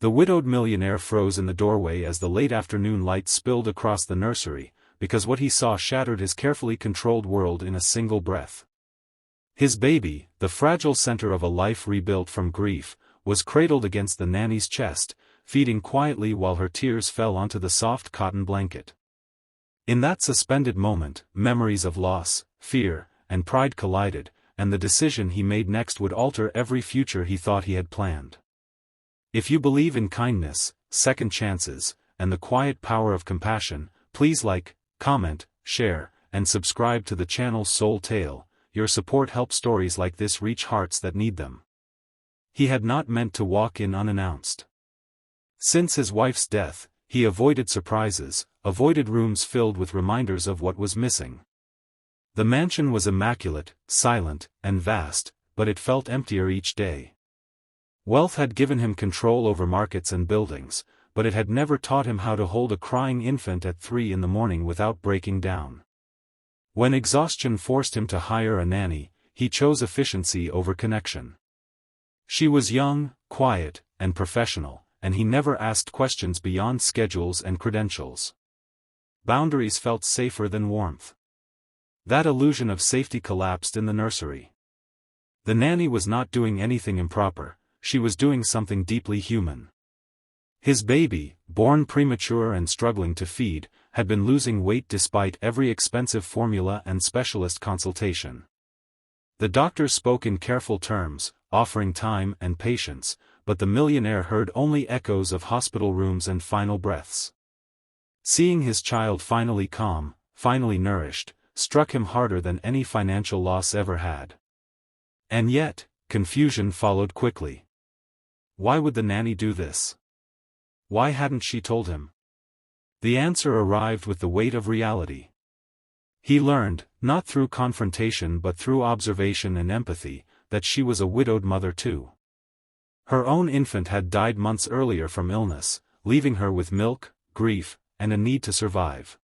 The widowed millionaire froze in the doorway as the late afternoon light spilled across the nursery, because what he saw shattered his carefully controlled world in a single breath. His baby, the fragile center of a life rebuilt from grief, was cradled against the nanny's chest, feeding quietly while her tears fell onto the soft cotton blanket. In that suspended moment, memories of loss, fear, and pride collided, and the decision he made next would alter every future he thought he had planned. If you believe in kindness, second chances, and the quiet power of compassion, please like, comment, share, and subscribe to the channel's Soul Tale. Your support helps stories like this reach hearts that need them. He had not meant to walk in unannounced. Since his wife's death, he avoided surprises, avoided rooms filled with reminders of what was missing. The mansion was immaculate, silent, and vast, but it felt emptier each day. Wealth had given him control over markets and buildings, but it had never taught him how to hold a crying infant at 3 a.m. without breaking down. When exhaustion forced him to hire a nanny, he chose efficiency over connection. She was young, quiet, and professional, and he never asked questions beyond schedules and credentials. Boundaries felt safer than warmth. That illusion of safety collapsed in the nursery. The nanny was not doing anything improper, she was doing something deeply human. His baby, born premature and struggling to feed, had been losing weight despite every expensive formula and specialist consultation. The doctors spoke in careful terms, offering time and patience, but the millionaire heard only echoes of hospital rooms and final breaths. Seeing his child finally calm, finally nourished, struck him harder than any financial loss ever had. And yet, confusion followed quickly. Why would the nanny do this? Why hadn't she told him? The answer arrived with the weight of reality. He learned, not through confrontation but through observation and empathy, that she was a widowed mother too. Her own infant had died months earlier from illness, leaving her with milk, grief, and a need to survive.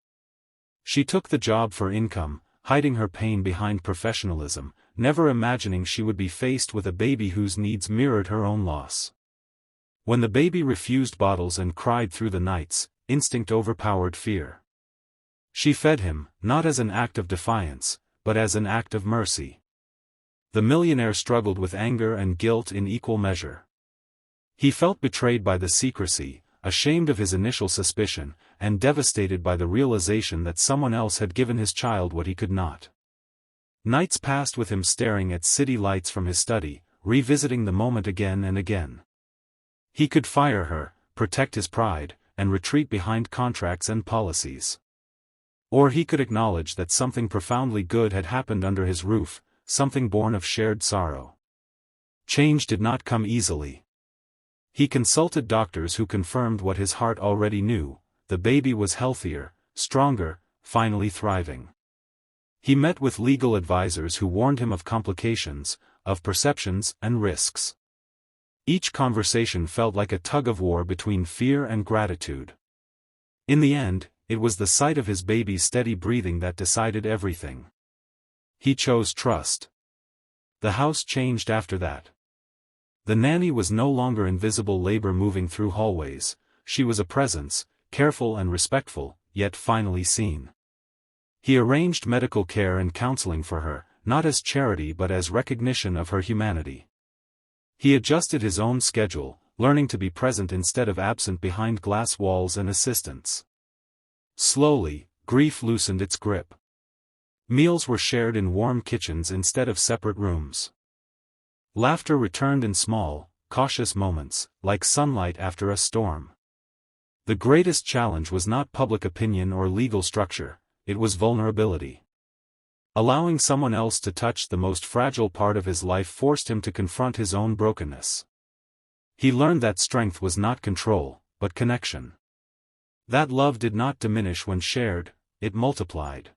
She took the job for income, hiding her pain behind professionalism, never imagining she would be faced with a baby whose needs mirrored her own loss. When the baby refused bottles and cried through the nights, instinct overpowered fear. She fed him, not as an act of defiance, but as an act of mercy. The millionaire struggled with anger and guilt in equal measure. He felt betrayed by the secrecy, ashamed of his initial suspicion, and devastated by the realization that someone else had given his child what he could not. Nights passed with him staring at city lights from his study, revisiting the moment again and again. He could fire her, protect his pride, and retreat behind contracts and policies. Or he could acknowledge that something profoundly good had happened under his roof, something born of shared sorrow. Change did not come easily. He consulted doctors who confirmed what his heart already knew: the baby was healthier, stronger, finally thriving. He met with legal advisors who warned him of complications, of perceptions and risks. Each conversation felt like a tug-of-war between fear and gratitude. In the end, it was the sight of his baby's steady breathing that decided everything. He chose trust. The house changed after that. The nanny was no longer invisible labor moving through hallways, she was a presence, careful and respectful, yet finally seen. He arranged medical care and counseling for her, not as charity but as recognition of her humanity. He adjusted his own schedule, learning to be present instead of absent behind glass walls and assistants. Slowly, grief loosened its grip. Meals were shared in warm kitchens instead of separate rooms. Laughter returned in small, cautious moments, like sunlight after a storm. The greatest challenge was not public opinion or legal structure, it was vulnerability. Allowing someone else to touch the most fragile part of his life forced him to confront his own brokenness. He learned that strength was not control, but connection. That love did not diminish when shared, it multiplied.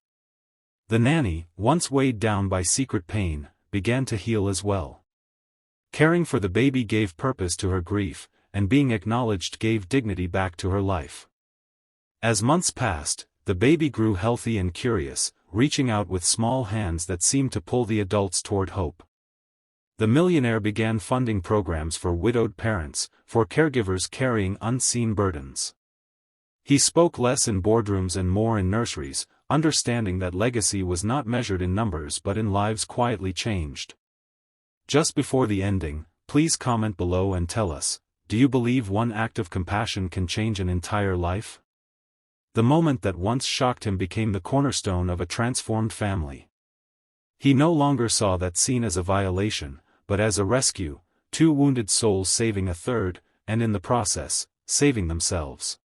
The nanny, once weighed down by secret pain, began to heal as well. Caring for the baby gave purpose to her grief, and being acknowledged gave dignity back to her life. As months passed, the baby grew healthy and curious, reaching out with small hands that seemed to pull the adults toward hope. The Millionaire began funding programs for widowed parents, for caregivers carrying unseen burdens. He spoke less in boardrooms and more in nurseries, understanding that legacy was not measured in numbers but in lives quietly changed. Just before the ending, please comment below and tell us, do you believe one act of compassion can change an entire life? The moment that once shocked him became the cornerstone of a transformed family. He no longer saw that scene as a violation, but as a rescue, two wounded souls saving a third, and in the process, saving themselves.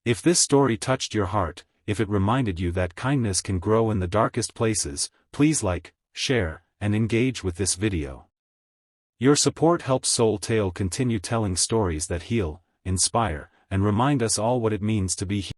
If this story touched your heart, if it reminded you that kindness can grow in the darkest places, please like, share, and engage with this video. Your support helps Soul Tale continue telling stories that heal, inspire, and remind us all what it means to be human.